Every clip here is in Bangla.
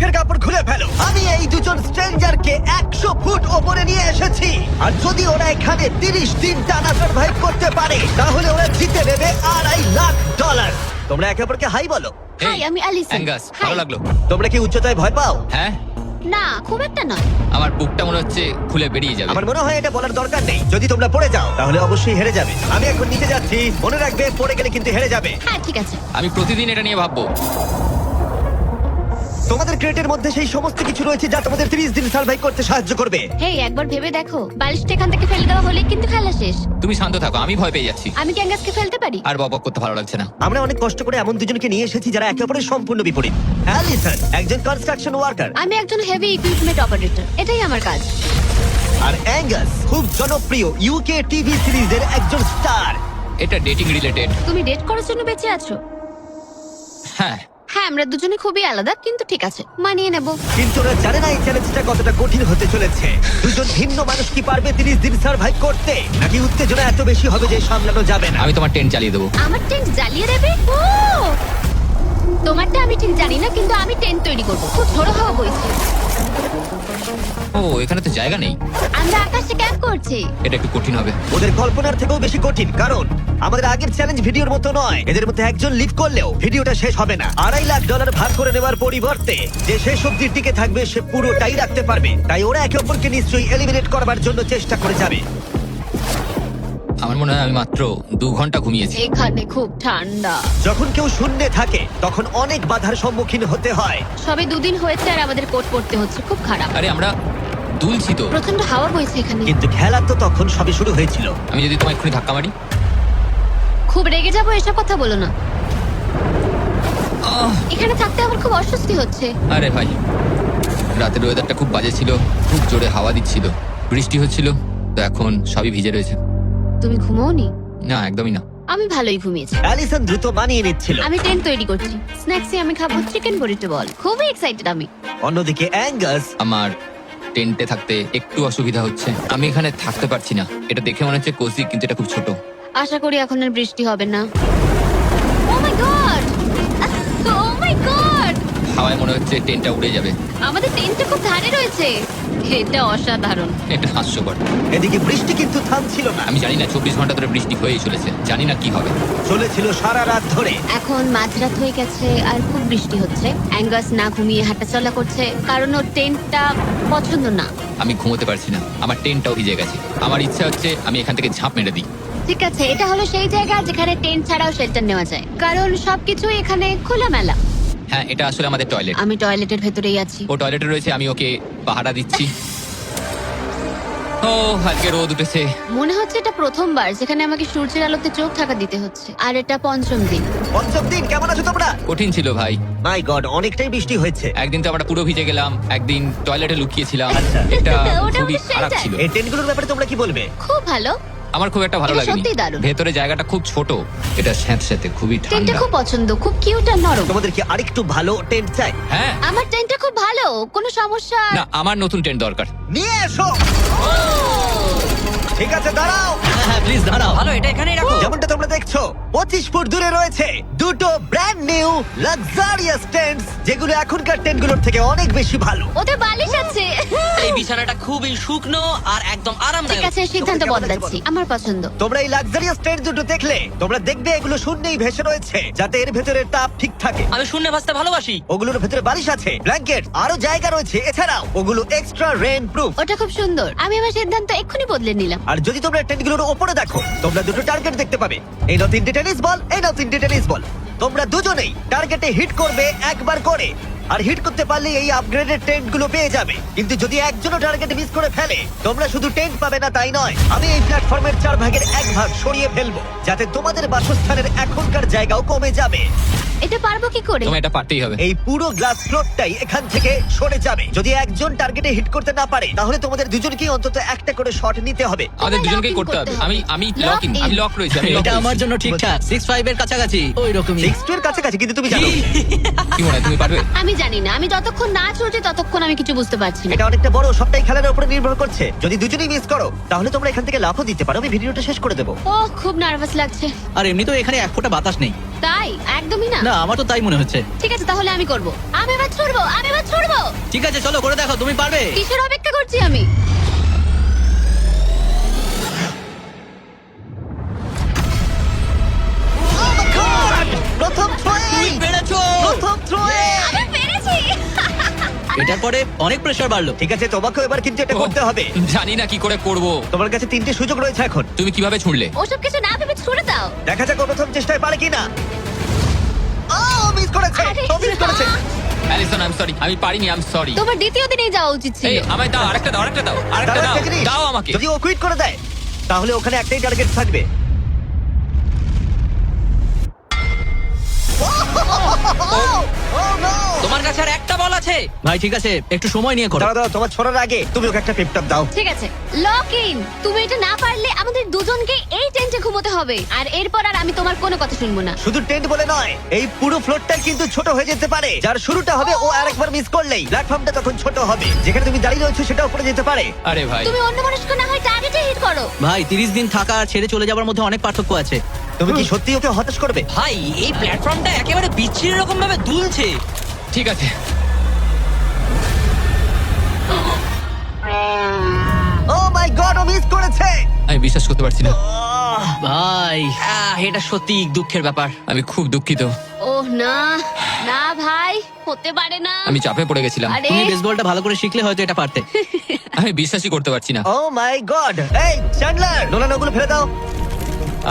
মুখের কাপড় খুলে ফেলো। আমি এই দুজন স্ট্রেঞ্জারকে 100 ফুট ওপরে নিয়ে এসেছি, আর যদি ওরা এখানে 30 দিন টানা সার্ভাইভ করতে পারে তাহলে ওরা জিতে নেবে $2.5 লাখ। তোমরা একে অপরকে হাই বলো। হাই, আমি অ্যালিসন। অ্যাঙ্গাস, ভালো লাগলো। তোমরা কি উচ্চতায় ভয় পাও? হ্যাঁ, না, খুব একটা নয়। আমার বুকটা মনে হচ্ছে খুলে বেরিয়ে যাবে। আমার মনে হয় এটা বলার দরকার নেই। যদি তোমরা পড়ে যাও তাহলে অবশ্যই হেরে যাবে। আমি এখন নিচে যাচ্ছি, মনে রাখবে পড়ে গেলে কিন্তু হেরে যাবে। হ্যাঁ, ঠিক আছে। আমি প্রতিদিন এটা নিয়ে ভাববো। তোমাদের ক্রেটের মধ্যে সেই সমস্ত কিছু রয়েছে যা তোমাদের 30 দিন সার্ভাইভ করতে সাহায্য করবে। হেই, একবার ভেবে দেখো, বালিশটা এখান থেকে ফেলে দেওয়া হলে কিন্তু খেলা শেষ। তুমি শান্ত থাকো, আমি ভয় পেয়ে যাচ্ছি। আমি ক্যাঙ্গাসকে ফেলতে পারি? আর বক করতে ভালো লাগছে না। আমরা অনেক কষ্ট করে এমন দুজনকে নিয়ে এসেছি যারা একে অপরের সম্পূর্ণ বিপরীত। অ্যালিসন একজন কনস্ট্রাকশন ওয়ার্কার, আমি একজন হেভি ইকুইপমেন্ট অপারেটর, এটাই আমার কাজ। আর অ্যাঙ্গাস খুব জনপ্রিয় ইউকে টিভি সিরিজের একজন স্টার। এটা ডেটিং রিলেটেড। তুমি ডেট করার জন্য বেঁচে আছো? হ্যাঁ, হ্যাঁ, আমরা দুজনে খুবই আলাদা, কিন্তু ঠিক আছে, মানিয়ে নেব। কিন্তু ওরা জানে না এই চ্যালেঞ্জটা কতটা কঠিন হতে চলেছে। দুজন ভিন্ন মানুষ কি পারবে 30 দিন সার্ভাইভ করতে, নাকি উত্তেজনা এত বেশি হবে যে সামলানো যাবে না? আমি তোমার টেন্ট চালিয়ে দেবো। আমার টেন্ট জ্বালিয়ে দেবে? ও, তোমারটা আমি ঠিক জানি না, কিন্তু আমি টেন্ট তৈরি করবো। খুব ঝোড়ো হাওয়া বইছে। ও, এখানে তো জায়গা নেই। আমরা আকাশে ক্যাম্প করছি। এটা একটু কঠিন হবে। ওদের কল্পনার থেকেও বেশি কঠিন, কারণ আমাদের আগের চ্যালেঞ্জ ভিডিওর মতো নয়। এদের মধ্যে একজন লিভ করলেও ভিডিওটা শেষ হবে না। $2.5 লাখ ভাগ করে নেওয়ার পরিবর্তে যে শেষ অবধি টিকে থাকবে সে পুরোটাই রাখতে পারবে। তাই ওরা একে অপরকে নিশ্চয়ই এলিমিনেট করবার জন্য চেষ্টা করে যাবে। আমার মনে হয় আমি মাত্র 2 ঘন্টা ঘুমিয়েছি। এখানে খুব ঠান্ডা। যখন কেউ শূন্যে থাকে তখন অনেক বাধার সম্মুখীন হতে হয়। সবে 2 দিন হয়েছে আর আমাদের কোট পড়তে হচ্ছে, খুব খারাপ। আরে আমরা দুলছি তো। প্রচন্ড হাওয়া বইছে এখানে। কিন্তু খেলা তো তখন সবে শুরু হয়েছিল। আমি যদি তোমায় এক্ষুনি ধাক্কা মারি? খুব রেগে যাবো, এসব কথা বলো না। আহ, এখানে থাকতে আমার খুব অস্বস্তি হচ্ছে। আরে ভাই, রাতের ওয়েদারটা খুব বাজে ছিল, খুব জোরে হাওয়া দিচ্ছিল, বৃষ্টি হচ্ছিল, তো এখন সবই ভিজে রয়েছে। তুমি ঘুমোওনি? না, একদমই না। আমি ভালোই ঘুমিয়েছি। অ্যালিসন দ্রুত মানিয়ে নিচ্ছিল। আমি টেন্ট তৈরি করছি। স্ন্যাক্সে আমি খাবো চিকেন বরিটো বল। খুবই এক্সাইটেড আমি। অন্যদিকে অ্যাঙ্গাস আমার টেন্টে থাকতে একটু অসুবিধা হচ্ছে। আমি এখানে থাকতে পারছি না। এটা দেখে মনে হচ্ছে কোজি, কিন্তু এটা খুব ছোট। আশা করি এখন আর বৃষ্টি হবে না। ও my god! O my god! হাওয়ায় মনে হচ্ছে টেন্টটা উড়ে যাবে। আমাদের টেন্টটা খুব ধারে রয়েছে। এটা অসাধারণ। এটা হাস্যকর। এদিকে বৃষ্টি কিন্তু থামছিল না। আমি জানি না, 24 ঘন্টা ধরে বৃষ্টি হয়েই চলেছে। জানি না কি হবে। চলেছিল সারা রাত ধরে। এখন মাঝরাত হয়ে গেছে আর খুব বৃষ্টি হচ্ছে। অ্যাঙ্গাস না ঘুমিয়ে হাঁটাচলা করছে, কারণ ওর টেন্টটা পছন্দ না। আমি ঘুমোতে পারছি না, আমার টেন্টটাও ভিজে গেছে। আমার ইচ্ছা হচ্ছে আমি এখান থেকে ঝাঁপ মেরে দিই। ঠিক আছে, এটা হলো সেই জায়গা যেখানে টেন্ট ছাড়াও শেল্টার নেওয়া যায়, কারণ সবকিছু এখানে খোলামেলা। হ্যাঁ, এটা আসলে আমাদের টয়লেট। আমি টয়লেটের ভেতরেই আছি। ও টয়লেটে রয়েছে, আমি ওকে পাহারা দিচ্ছি। ও, আজকে রোদ উঠেছে। মনে হচ্ছে এটা প্রথমবার যেখানে আমাকে সূর্যের আলোতে চোখ ঢাকা দিতে হচ্ছে, আর এটা 5ম দিন। পঞ্চম দিন কেমন আছো তোমরা? কঠিন ছিল ভাই। মাই গড, অনেকটাই বৃষ্টি হয়েছে। একদিন তো আমরা পুরো ভিজে গেলাম, একদিন টয়লেটে লুকিয়েছিলাম। আচ্ছা। এটা ওটা খুবই আমাদের খারাপ shelter। ছিল। এই টেন্টগুলোর ব্যাপারে তোমরা কি বলবে? খুব ভালো। আমার খুব একটা ভালো এটা লাগেনি। সত্যিই দারুণ। ভেতরে জায়গাটা খুব ছোট, এটা স্যাঁতস্যাঁতে, খুবই টেন্টটা ঠান্ডা। খুব পছন্দ, খুব কিউট আর নরম। তোমাদের কি আরেকটু ভালো টেন্ট চাই? হ্যাঁ, আমার টেন্টটা খুব ভালো, কোনো সমস্যা। না, আমার নতুন টেন্ট দরকার। নিয়ে এসো। ঠিক আছে, দাঁড়াও। হ্যাঁ প্লিজ দাঁড়াও। ভালো, এটা এখানেই রাখো। যেমনটা তোমরা দেখছো 25 ফুট দূরে রয়েছে দুটো ব্র্যান্ড নিউ লাক্সারিয়াস টেন্টস, যেগুলো এখনকার টেন্টগুলোর থেকে অনেক বেশি ভালো। ওতে বালিশ আছে। এই বিছানাটা খুবই শুকনো আর একদম ঠিক আরামদায়ক। আছে, সিদ্ধান্ত বদলাচ্ছি, আমার পছন্দ। তোমরা এই লাক্সারিয়াস টেন্ট দুটো দেখলে তোমরা দেখবে এগুলো শূন্যেই ভেসে রয়েছে, যাতে এর ভেতরের তাপ ঠিক থাকে। আমি শূন্যে ভাসতে ভালোবাসি। ওগুলোর ভেতরে বালিশ আছে, ব্ল্যাঙ্কেট, আরো জায়গা রয়েছে। এছাড়াও ওগুলো এক্সট্রা রেইন প্রুফ। ওটা খুব সুন্দর। আমি আমার সিদ্ধান্ত এক্ষুনি বদলে নিলাম। আর যদি তোমরা টেন্টগুলোর উপরে দেখো, তোমরা দুটো টার্গেট দেখতে পাবে। এই নাও 3টে টেনিস বল, এই নাও 3টে টেনিস বল। তোমরা দুজনেই টার্গেটে হিট করবে একবার করে, আর হিট করতে পারলে এই আপগ্রেডেড টেন্ট গুলো পেয়ে যাবে। কিন্তু যদি একজনও টার্গেট মিস করে ফেলে, তোমরা শুধু টেন্ট পাবে না তাই নয়, আমি এই প্ল্যাটফর্মের 4 ভাগের 1 ভাগ সরিয়ে ফেলবো, যাতে তোমাদের বাসস্থানের এখনকার জায়গাও কমে যাবে। এটা পারবো কি করে? তোমায় এটা পারতেই হবে। এই পুরো গ্লাস ফ্লোরটাই এখান থেকে সরে যাবে। যদি একজন টার্গেটে হিট করতে না পারে, তাহলে তোমাদের দুজনকেই অন্তত একটা করে শট নিতে হবে। আমাদের তোমায় দুজনকেই lock in করতে হবে। করতে আমি হবে। আমি Lock লক ইন, in। আমি লক রয়েছি, আমি lock এটা আমার রয়েছি। জন্য ঠিকঠাক 6-5 এর কাছাকাছি ওই রকমই। 6 এর কাছাকাছি, কিন্তু তুমি জানো কি মনে হয় তুমি পারবে? আমি জানি না, আমি যতক্ষণ না চলছে ততক্ষণ আমি কিছু বুঝতে পারছি না। এটা অনেকটা বড়, সবটাই খেলার উপরে নির্ভর করছে। যদি দুজনেই মিস করো, তাহলে তোমরা এখান থেকে লাফও দিতে পারো। আমি ভিডিওটা শেষ করে দেবো। ওহ, খুব নার্ভাস লাগছে। আর এমনি তো এখানে এক ফোঁটা বাতাস নেই। তাই? একদমই না। না, আমার তো তাই মনে হচ্ছে। ঠিক আছে, তাহলে আমি করব। আমি এবার ছুড়বো, আমি এবার ছুড়বো। চলো করে দেখো, তুমি পারবে। কিসের অপেক্ষা করছি আমি? Oh my God! প্রথম থ্রোয়ে পেরেছো। প্রথম থ্রোয়ে আমি পেরেছি। এটার পরে অনেক প্রেসার বাড়লো। ঠিক আছে, তোমাকেও এবার কিন্তু এটা করতে হবে। জানি না কি করে করব। তোমার কাছে 3টে সুযোগ রয়েছে এখন। তুমি কিভাবে ছুঁড়লে? ওসব কিছু না ভেবে ছুড়ে দাও। দেখা যাক ও প্রথম চেষ্টায় পারে কিনা। ও মিস করেছে, আরে ও মিস করেছে। অ্যালিসন, আই এম সরি, আমি পারিনি, আই এম সরি। তোমার দ্বিতীয় দিনেই যাওয়া উচিত এই ছিল। আমায় দাও, আরেকটা দাও, আরেকটা দাও, আরেকটা দাঁড়াও, দাও, একটা জিনিস। দাও আমাকে। যদি ও কুইট করে দেয় তাহলে ওখানে একটাই টার্গেট থাকবে। Oh no! তোমার কাছে আর একটা বল আছে। ভাই ঠিক আছে, একটু সময় নিয়ে করো। দাঁড়াও দাঁড়াও, তোমার ছড়ার আগে তুমি ওকে একটা পেপটাপ দাও। ঠিক আছে, লক ইন। তুমি এটা না পারলে আমাদের দুজনকে এই টেন্টে ঘুমোতে হবে, আর এরপর আর আমি তোমার কোনো কথা শুনবো না। শুধু টেন্ট বলে নয়, এই পুরো ফ্লোরটা কিন্তু ছোট হয়ে যেতে পারে। যার শুরুটা হবে ও আরেকবার মিস করলেই প্ল্যাটফর্মটা তখন ছোট হবে। যেখানে তুমি দাঁড়িয়ে রয়েছো সেটা উপরে যেতে পারে। আরে ভাই, তুমি অন্য মানুষকে না হয় টার্গেটে হিট করো। ভাই 30 দিন থাকা আর ছেড়ে চলে যাওয়ার মধ্যে অনেক পার্থক্য আছে। তুমি কি সত্যি ওকে হতাশ করবে? ভাই এই প্ল্যাটফর্মটা একেবারে বিচ্ছিরি রকম ভাবে দুলছে। ঠিক আছে। ও মাই গড, ও মিস করেছে। আমি বিশ্বাস করতে পারছি না। ভাই এটা সত্যি দুঃখের ব্যাপার। আমি খুব দুঃখিত। ওহ না, না ভাই, হতে পারে না। আমি চাপে পড়ে গেছিলাম। আরে তুমি বেসবলটা ভালো করে শিখলে হয়তো এটা পারতে। আমি বিশ্বাসই করতে পারছি না। ও মাই গড। এই চ্যান্ডলার, নোলান ওগুলো ফেলে দাও।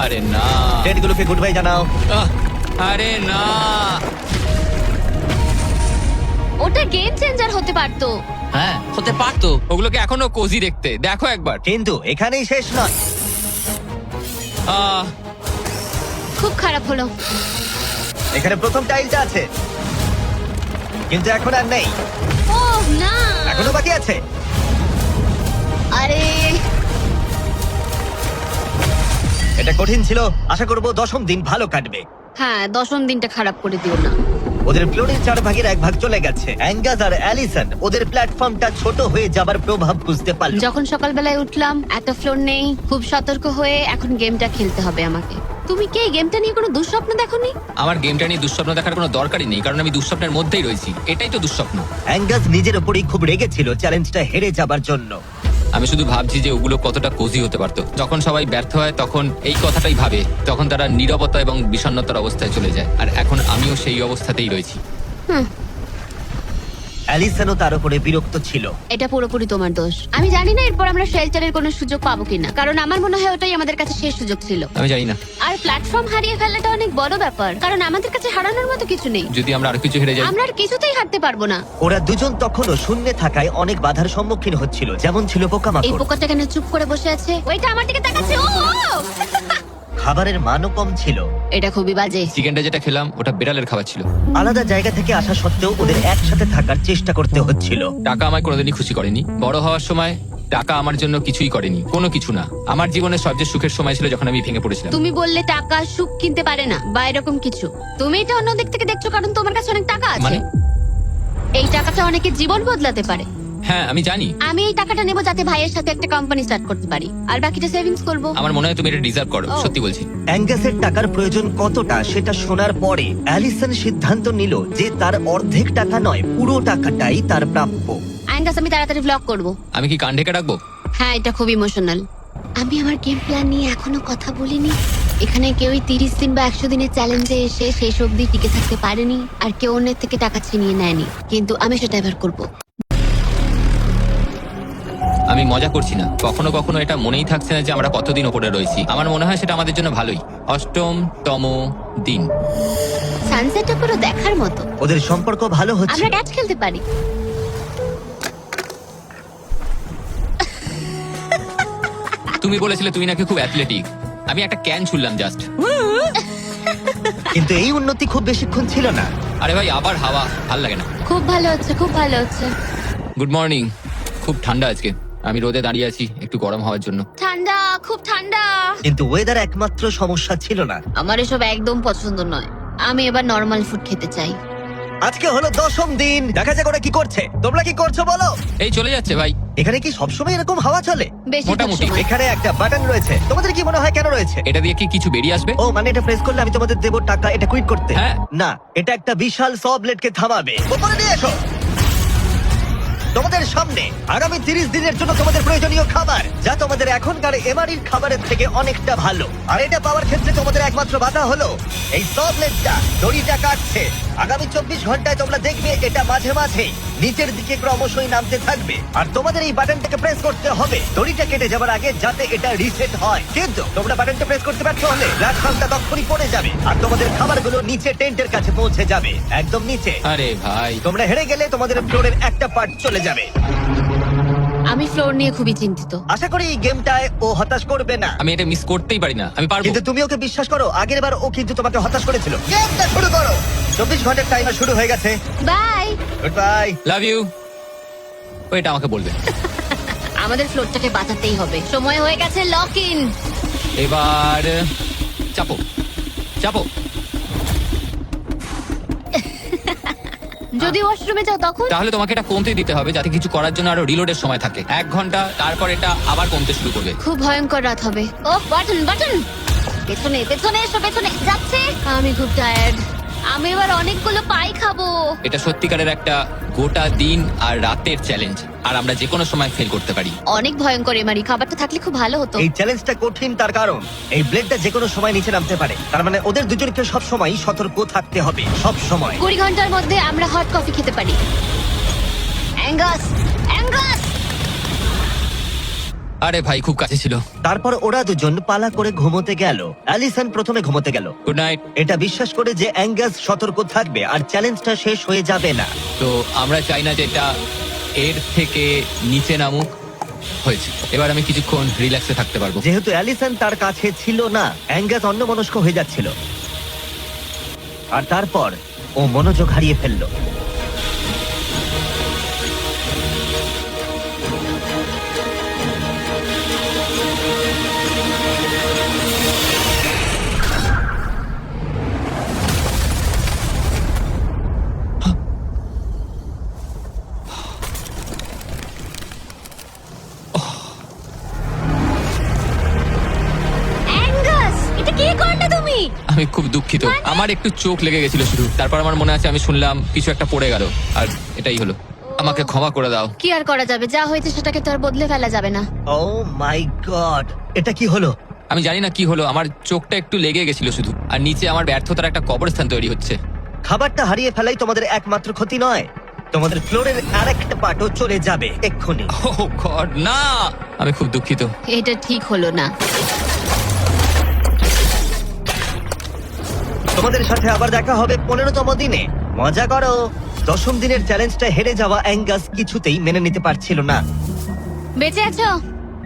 আরে না, টেন্টগুলোকে গুড বাই জানাও। আহ, আরে না। ওটা গেম চেঞ্জার হতে পারতো। হ্যাঁ হতে পারতো। ওগুলোকে এখনো কোজি দেখতে, দেখো একবার। কিন্তু এখানেই শেষ নয়। আহ, খুব খারাপ হলো। এখানে প্রথম টাইলটা আছে, কিন্তু এখন আর নেই। ওহ না, এখনো বাকি আছে। আরে এটা কঠিন ছিল। আশা করবো 10ম দিন ভালো কাটবে। হ্যাঁ, 10ম দিনটা খারাপ করে দিও না। ওদের ফ্লোরের 4 ভাগের 1 ভাগ চলে গেছে। অ্যাঙ্গাস আর অ্যালিসন ওদের প্ল্যাটফর্মটা ছোট হয়ে যাবার প্রভাব বুঝতে পারল। যখন সকালবেলায় উঠলাম, একটা ফ্লোর নেই। খুব সতর্ক হয়ে এখন গেমটা খেলতে হবে আমাকে। তুমি কি এই গেমটা নিয়ে কোনো দুঃস্বপ্ন দেখোনি? আমার গেমটা নিয়ে দুঃস্বপ্ন দেখার কোনো দরকারই নেই, কারণ আমি দুঃস্বপ্নের মধ্যেই রয়েছি। এটাই তো দুঃস্বপ্ন। অ্যাঙ্গাস নিজের ওপরই খুব রেগেছিল চ্যালেঞ্জটা হেরে যাবার জন্য। আমি শুধু ভাবছি যে ওগুলো কতটা কোজি হতে পারতো। যখন সবাই ব্যর্থ হয় তখন এই কথাটাই ভাবে, তখন তারা নীরবতা এবং বিষণ্ণতার অবস্থায় চলে যায়। আর এখন আমিও সেই অবস্থাতেই রয়েছি। অ্যালিসনও তার উপরে বিরক্ত ছিল। এটা পুরোপুরি তোমার দোষ। আমি জানি না এরপর আমরা শেল্টারের কোনো সুযোগ পাবো কিনা, কারণ আমার মনে হয় ওটাই আমাদের কাছে শেষ সুযোগ ছিল। আমি জানি না, আর প্ল্যাটফর্ম হারিয়ে ফেলাটা অনেক বড় ব্যাপার, কারণ আমাদের কাছে হারানোর মতো কিছু নেই। যদি আমরা আর কিছু হেরে যাই। আমরা আর কিছুতেই হারতে পারবো না। ওরা দুজন তখনও শূন্যে থাকায় অনেক বাধার সম্মুখীন হচ্ছিল, যেমন ছিল এই পোকামাকড়। পোকাটা কেন চুপ করে বসে আছে? ওইটা আমার দিকে তাকাচ্ছে। ও খাবারের মানও কম ছিল। এটা খুবই বাজে। চিকেনটা যেটা খেলাম ওটা বিড়ালের খাবার ছিল। আলাদা জায়গা থেকে আসা সত্ত্বেও ওদের একসাথে থাকার চেষ্টা করতে হচ্ছিল। টাকা আমায় কোনোদিনই খুশি করেনি। বড় হওয়ার সময় টাকা আমার জন্য কিছুই করেনি, কোনো কিছু না। আমার জীবনের সবচেয়ে সুখের সময় ছিল যখন আমি ভেঙে পড়েছিলাম। তুমি বললে টাকা সুখ কিনতে পারে না বা এরকম কিছু। তুমি এটা অন্য দিক থেকে দেখছো কারণ তোমার কাছে অনেক টাকা আছে। মানে? এই টাকাটা অনেকের জীবন বদলাতে পারে। হ্যাঁ আমি জানি। আমি এই টাকাটা নেবো যাতে ভাইয়ের সাথে একটা কোম্পানি স্টার্ট করতে পারি, আর বাকিটা সেভিংস করব। আমার মনে হয় তুমি এটা ডিজার্ভ করো, ও। সত্যি বলছি। অ্যাঙ্গাসের টাকার প্রয়োজন কতটা সেটা শোনার পরে অ্যালিসন সিদ্ধান্ত নিল যে তার অর্ধেক টাকা নয়, পুরো টাকাটাই তার প্রাপ্য। আইনগাস, আমি তাড়াতাড়ি ব্লগ করব। আমি কি কান ঢেকে রাখবো? হ্যাঁ, এটা খুব ইমোশনাল। আমি আমার গেম প্ল্যান নিয়ে এখনো কথা বলিনি। এখানে কেউই 30 দিন বা 100 দিনের চ্যালেঞ্জে এসে শেষ অবধি টিকে থাকতে পারেনি, আর কেউ অন্যের থেকে টাকা ছিনিয়ে নেয়নি। কিন্তু আমি সেটা এবার করবো। আমি মজা করছি না। কখনো কখনো এটা মনেই থাকছে না যে আমরা কতদিন ওপরে রয়েছি। আমার মনে হয় সেটা আমাদের জন্য ভালোই। 8তম দিন। সানসেটটা পুরো দেখার মতো। ওদের সম্পর্ক ভালো হচ্ছে। আমরা ক্যাচ খেলতে পারি। তুমি বলেছিলে তুই নাকি খুব অ্যাথলেটিক। আমি একটা ক্যান ছুড়লাম জাস্ট। কিন্তু এই উন্নতি খুব বেশিক্ষণ ছিল না। আরে ভাই আবার হাওয়া, ভাল লাগে না। খুব ভালো হচ্ছে, খুব ভালো হচ্ছে। Good morning. খুব ঠান্ডা আজকে। আমি রোদে দাঁড়িয়ে আছি একটু গরম হওয়ার জন্য। ঠান্ডা, খুব ঠান্ডা। কিন্তু ওয়েদার একমাত্র সমস্যা ছিল না। আমার এসব একদম পছন্দ নয়। আমি এবার নর্মাল ফুড খেতে চাই। আজকে হলো 10ম দিন। দেখা যাক ওরা কি করছে। তোমরা কি করছো বলো? এই চলে যাচ্ছে ভাই। এখানে কি সবসময় এরকম হাওয়া চলে? বেশিরভাগ মোটামুটি। সময়। এখানে একটা বাটন রয়েছে। তোমাদের কি মনে হয় কেন রয়েছে? এটা দিয়ে কি কিছু বেরিয়ে আসবে? ও মানে এটা প্রেস করলে আমি তোমাদের দেবো টাকা এটা কুইট করতে? হ্যাঁ। না, এটা একটা বিশাল স ব্লেডকে থামাবে। উপরে নিয়ে এসো। তোমাদের সামনে আগামী 30 দিনের জন্য তোমাদের প্রয়োজনীয় খাবার, যা তোমাদের এখনকার এমআরইর খাবারের থেকে অনেকটা ভালো। আর এটা পাওয়ার ক্ষেত্রে তোমাদের একমাত্র বাধা হলো এই স ব্লেডটা দড়িটা কাটছে। আগামী 24 ঘন্টায় তোমরা দেখবে এটা মাঝে মাঝে নিচের দিকে ক্রমশই নামতে থাকবে, আর তোমাদের এই বাটনটাকে প্রেস করতে হবে দড়িটা কেটে যাবার আগে, যাতে এটা রিসেট হয়। কিন্তু তোমরা বাটনটা প্রেস করতে ব্যর্থ হলে প্ল্যাটফর্মটা তখনই পড়ে যাবে, আর তোমাদের খাবারগুলো নিচে টেন্টের কাছে পৌঁছে যাবে, একদম নিচে। আরে ভাই, তোমরা হেরে গেলে তোমাদের ফ্লোরের একটা পার্ট চলে যাবে। আমি ফ্লোর নিয়ে খুবই চিন্তিত। আশা করি এই গেমটায় ও হতাশ করবে না, আমি এটা মিস করতেই পারি না, আমি পারবো। কিন্তু তুমি ওকে বিশ্বাস করো। আগের বার ও কিন্তু তোমাকে হতাশ করেছিল। গেমটা শুরু করো। 24 ঘন্টার টাইমার শুরু হয়ে গেছে। Bye. Good bye. Love you. ওইটা আমাকে বলবে। আমাদের ফ্লোরটাকে বাঁচাতেই হবে। সময় হয়ে গেছে লক ইন। এবার চাপো চাপো। যদি ওয়াশরুমে যাও তখন? তাহলে তোমাকে এটা কমতে দিতে হবে, যাতে কিছু করার জন্য আরো রিলোডের সময় থাকে। 1 ঘন্টা, তারপর এটা আবার কমতে শুরু করবে। খুব ভয়ঙ্কর রাত হবে। ও বাটন বাটন, পেছনে পেছনে এসো, পেছনে যাচ্ছে। আমি খুব টায়ার্ড। আমি এবার অনেকগুলো পাই খাবো। এটা সত্যিকারের একটা গোটা দিন আর রাতের চ্যালেঞ্জ, আর আমরা যে কোনো সময় ফেল করতে পারি। অনেক ভয়ঙ্কর এমারি। খাবারটা থাকলে খুব ভালো হতো। এই চ্যালেঞ্জটা কঠিন তার কারণ এই ব্লেডটা যে কোনো সময় নিচে নামতে পারে। তার মানে ওদের দুজনকে সব সময় সতর্ক থাকতে হবে, সব সময়। 20 ঘন্টার মধ্যে আমরা হট কফি খেতে পারি। Angus Angus. আরে ভাই, খুব কাছে ছিল। তারপর ওরা দুজন পালা করে ঘুমোতে গেল। অ্যালিসন প্রথমে ঘুমোতে গেল, গুড নাইট। এটা বিশ্বাস করে যে অ্যাঙ্গাস সতর্ক থাকবে আর চ্যালেঞ্জটা শেষ হয়ে যাবে না। তো আমরা চাই না যে এটা এর থেকে নিচে নামুক। হয়েছে, এবার আমি কিছুক্ষণ রিল্যাক্সে থাকতে পারবো। যেহেতু অ্যালিসন তার কাছে ছিল না, অ্যাঙ্গাস অন্যমনস্ক হয়ে যাচ্ছিল, আর তারপর ও মনোযোগ হারিয়ে ফেললো। অ্যাঙ্গাস, এটা কি করলে তুমি? আমি খুব দুঃখিত, আমার একটু চোখ লেগে গেছিল শুধু। তারপর আমার মনে আছে আমি শুনলাম কিছু একটা পড়ে গেল, আর এটাই হলো। আমাকে ক্ষমা করে দাও। কি আর করা যাবে, যা হয়েছে সেটাকে তো আর বদলে ফেলা যাবে না। ও মাই গড, এটা কি হলো? আমি জানি না কি হলো, আমার চোখটা একটু লেগে গেছিল শুধু, আর নিচে আমার ব্যর্থতার একটা কবরস্থান তৈরি হচ্ছে। খাবারটা হারিয়ে ফেলাই তোমাদের একমাত্র ক্ষতি নয়, তোমাদের ফ্লোরের আরেকটা পার্টও চলে যাবে এক্ষুনি। ও গড, না! আমি খুব দুঃখিত। এটা ঠিক হলো না। তোমাদের সাথে আবার দেখা হবে 15তম দিনে। মজা করো। 10ম দিনের চ্যালেঞ্জটা হেরে যাওয়া অ্যাঙ্গাস কিছুতেই মেনে নিতে পারছিল না। বেঁচে আছো?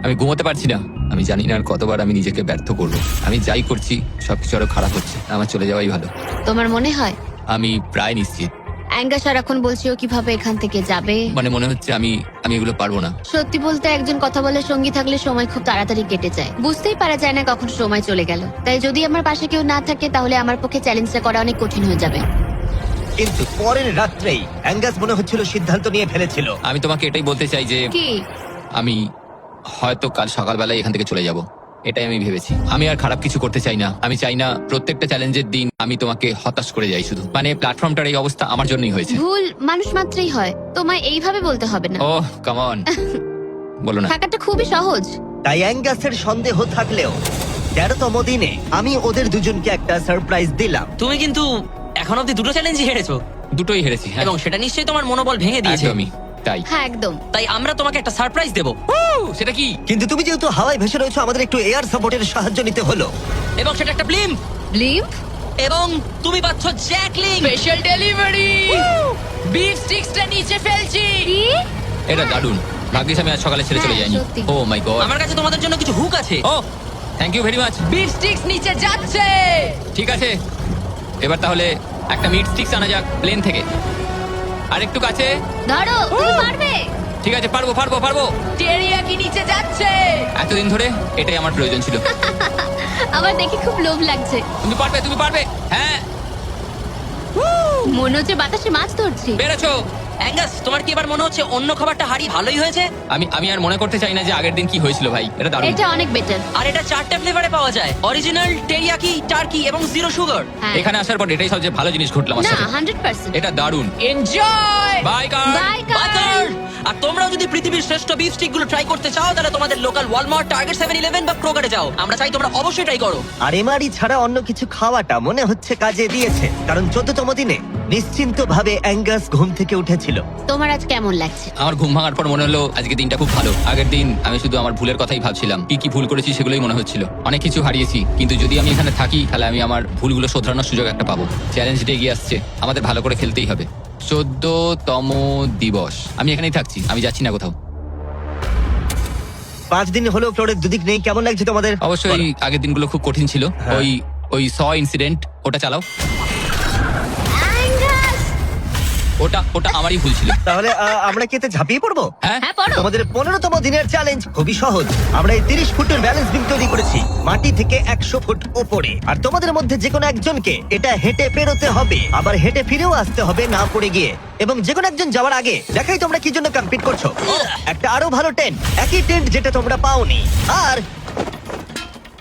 আমি ঘুমোতে পারছি না। আমি জানি না আর কতবার আমি নিজেকে ব্যর্থ করব। আমি যাই করছি সবকিছু আরো খারাপ হচ্ছে। আমার চলে যাওয়াই ভালো। তোমার মনে হয়? আমি প্রায় নিশ্চিত। অ্যাঙ্গাস সারাক্ষণ বলছি ও কিভাবে এখান থেকে যাবে। মানে মনে হচ্ছে আমি এগুলো পারবো না। সত্যি বলতে একজন কথা বলে সঙ্গী থাকলে সময় খুব তাড়াতাড়ি কেটে যায়, বুঝতেই পারা যায় না কখন সময় চলে গেল। তাই যদি আমার পাশে কেউ না থাকে তাহলে আমার পক্ষে চ্যালেঞ্জটা করা অনেক কঠিন হয়ে যাবে। কিন্তু পরের রাত্রেই অ্যাঙ্গাস মনে হচ্ছিল সিদ্ধান্ত নিয়ে ফেলেছিল। আমি তোমাকে এটাই বলতে চাই যে কি? আমি হয়তো কাল সকালবেলায় এখান থেকে চলে যাব। এটাই আমি ভেবেছি। আমি আর খারাপ কিছু করতে চাই না। আমি চাই না প্রত্যেকটা চ্যালেঞ্জের দিন আমি তোমাকে হতাশ করে যাই শুধু। মানে প্ল্যাটফর্মটার এই অবস্থা আমার জন্যই হয়েছে। ভুল মানুষ মাত্রই হয়, তোমায় এইভাবে বলতে হবে না। ও কাম অন, বলো না। থাকাটা খুবই সহজ। তাই অ্যাঙ্গাসের সন্দেহ থাকলেও 13তম দিনে আমি ওদের দুজনকে একটা সারপ্রাইজ দিলাম। তুমি কিন্তু এখন অব্দি দুটো চ্যালেঞ্জই হেরেছো, দুটোই হেরেছি। হ্যাঁ, এবং সেটা নিশ্চয়ই তোমার মনোবল ভেঙে দিয়েছে। একদমই তাই। হ্যাঁ একদম। তাই আমরা তোমাকে একটা সারপ্রাইজ দেবো, সেটা কি? কিন্তু তুমি যেহেতু হাওয়ায় ভেসে রয়েছো, আমাদের একটু এয়ার সাপোর্টের সাহায্য নিতে হলো। এবং সেটা একটা ব্লিম্প, ব্লিম্প? এবং তুমি পাচ্ছ জ্যাকলিং স্পেশাল ডেলিভারি। বিফ স্টিক্সটা নিচে ফেলছি। কি? এটা দারুণ। ভাগ্যিস আমি আজ সকালে ছেড়ে চলে হ্যাঁ, যাইনি। সত্যি। Oh my god. আমার কাছে তোমাদের জন্য কিছু হুক আছে। Oh thank you very much. Beef sticks নিচে যাচ্ছে। ঠিক আছে, এবার তাহলে একটা মিট স্টিক্স আনা যাক প্লেন থেকে। আর একটু কাছে। ধরো, তুমি পারবে। ঠিক আছে, পারবো পারবো পারবো। টেরিয়াকি নিচে যাচ্ছে। এতদিন ধরে এটাই আমার প্রয়োজন ছিল। আমার দেখে খুব লোভ লাগছে। তুমি পারবে, তুমি পারবে। হ্যাঁ, মনে হচ্ছে বাতাসে মাছ ধরছি। পেরেছো। অ্যাঙ্গাস, তোমার কি এবার মনে হচ্ছে অন্য খাবারটা হারিয়ে ভালোই হয়েছে? আমি আর মনে করতে চাই না যে আগের দিন কি হয়েছিল ভাই। এটা দারুণ। এটা অনেক বেটার। আর এটা 4টে ফ্লেভারে পাওয়া যায়, অরিজিনাল, টেরিয়াকি, টার্কি এবং জিরো সুগার। হ্যাঁ। এখানে আসার পর এটাই সবচেয়ে ভালো জিনিস ঘটলো আমার না, সাথে। 100%। এটা দারুণ। Enjoy. By car. By car. আর তোমরাও যদি পৃথিবীর শ্রেষ্ঠ বিফ স্টিক গুলো ট্রাই করতে চাও তাহলে তোমাদের লোকাল ওয়ালমার্ট, টার্গেট, 7-11 বা ক্রোগারে যাও। আমরা চাই তোমরা অবশ্যই ট্রাই করো। আর এমআরই ছাড়া অন্য কিছু খাওয়াটা মনে হচ্ছে কাজে দিয়েছে, কারণ 14তম দিনে নিশ্চিন্ত ভাবে অ্যাঙ্গাস ঘুম থেকে উঠেছিল। তোমার আজ কেমন লাগছে? আমার ঘুম ভাঙার পর মনে হলো আজকে দিনটা খুব ভালো। আগের দিন আমি শুধু আমার ভুলের কথাই ভাবছিলাম, কি কি ভুল করেছি সেগুলোই মনে হচ্ছিল। অনেক কিছু হারিয়েছি, কিন্তু যদি আমি এখানে থাকি তাহলে আমি আমার ভুলগুলো শোধরানোর সুযোগ একটা পাবো। চ্যালেঞ্জটা এগিয়ে আসছে, আমাদের ভালো করে খেলতেই হবে। 14তম দিবস, আমি এখানেই থাকছি, আমি যাচ্ছি না কোথাও। 5 দিন হলো ফ্লোরের দুদিক নেই, কেমন লাগছে তোমাদের? অবশ্যই আগের দিনগুলো খুব কঠিন ছিল। হ্যাঁ। ওই ইনসিডেন্ট, ওটা চালাও। অ্যাঙ্গাস! ওটা আমারই ভুল ছিল। তাহলে আমরা কি এতে ঝাঁপিয়ে পড়বো? হ্যাঁ, হ্যাঁ, পড়ো। তোমাদের 15তম দিনের চ্যালেঞ্জ খুবই সহজ। আমরা এই 30 ফুটের ব্যালেন্স বিম তৈরি করেছি মাটি থেকে 100 ফুট উপরে, আর তোমাদের মধ্যে যে কোনো একজনকে এটা হেঁটে পেরোতে হবে, আবার হেঁটে ফিরেও আসতে হবে না পড়ে গিয়ে। এবং যে কোনো একজন যাওয়ার আগে দেখাই তোমরা কি জন্য কমপ্লিট করছো। একটা আরো ভালো টেন্ট, একই টেন্ট যেটা তোমরা পাওনি। আর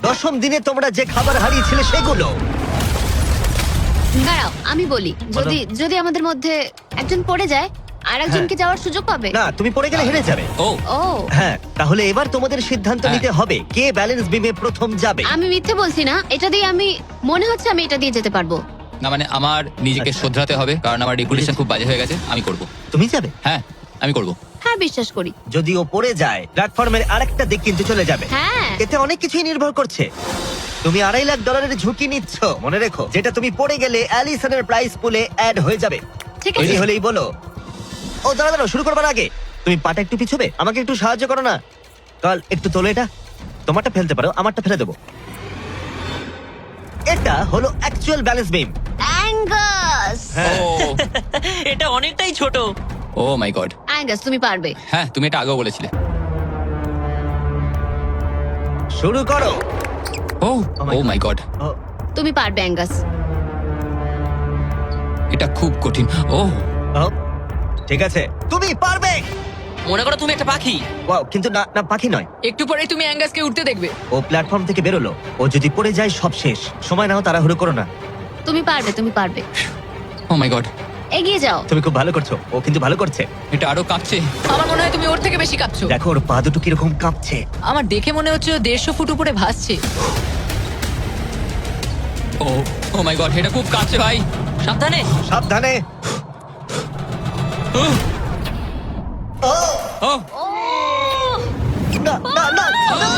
10ম দিনে তোমরা যে খাবার হারিয়েছিলে সেগুলো। দাঁড়াও, আমি বলি, যদি যদি আমাদের মধ্যে একজন পড়ে যায় আর একজনকে যাওয়ার সুযোগ পাবে। না, তুমি পড়ে গেলে হেরে যাবে। ও ও, হ্যাঁ, তাহলে এবার তোমাদের সিদ্ধান্ত হ্যাঁ। নিতে হবে কে ব্যালেন্স বিমে প্রথম যাবে। আমি মিথ্যে বলছি না, এটা দিয়ে আমি মনে হচ্ছে আমি এটা দিয়ে যেতে পারবো। না, মানে আমার নিজেকে আচ্ছা। শোধরাতে হবে, কারণ আমার রেপুটেশন খুব বাজে হয়ে গেছে। আমি করব। তুমি যাবে? হ্যাঁ, আমি করব। হ্যাঁ, বিশ্বাস করি। যদি ও পড়ে যায় প্ল্যাটফর্মের আরেকটা দিক কিন্তু চলে যাবে। হ্যাঁ, এতে অনেক কিছুই নির্ভর করছে। তুমি $2.5 লাখ ঝুঁকি নিচ্ছ, মনে রেখো। যেটা তুমি পড়ে গেলে অ্যালিসনের প্রাইস পুলে অ্যাড হয়ে যাবে। ঠিক আছে। তৈরি হলেই বলো। ও দাঁড়াও, শুরু করবার আগে তুমি পাটা একটু পিছবে, আমাকে একটু সাহায্য করো না। কাল একটু তোলো এটা। তোমারটা ফেলতে পারো, আমারটা ফেলে দেবো। এটা হলো অ্যাকচুয়াল ব্যালেন্স বিম। অ্যাঙ্গাস! হ্যাঁ। এটা অনেকটাই ছোট। ও মাই গড। অ্যাঙ্গাস, তুমি পারবে। হ্যাঁ, তুমি এটা আগেও বলেছিলে। শুরু করো। Oh Oh my oh my god, oh, তুমি পারবে অ্যাঙ্গাস। এটা খুব কঠিন। ও ও, ঠিক আছে, তুমি পারবে। মনে করো তুমি একটা পাখি। ওয়াও, কিন্তু না না, পাখি নয়। একটু পরে তুমি অ্যাঙ্গাসকে উঠতে দেখবে। ও প্ল্যাটফর্ম থেকে বেরোলো, ও যদি পড়ে যায় সব শেষ। সময় নাও, তাড়াহুড়ো করো না। তুমি পারবে, তুমি পারবে। ও মাই গড, এগিয়ে যাও। তুমি খুব ভালো করছো, ও কিন্তু ভালো করছে। এটা আরো কাঁপছে। আমার মনে হয় তুমি ওর থেকে বেশি কাঁপছো। দেখো ওর পা দুটো কিরকম কাঁপছে। আমার দেখে মনে হচ্ছে ও 150 ফুট উপরে ভাসছে। ও ও মাই গড, এটা খুব কাঁপছে ভাই। সাবধানে। সাবধানে। ও ও, ও না না না না।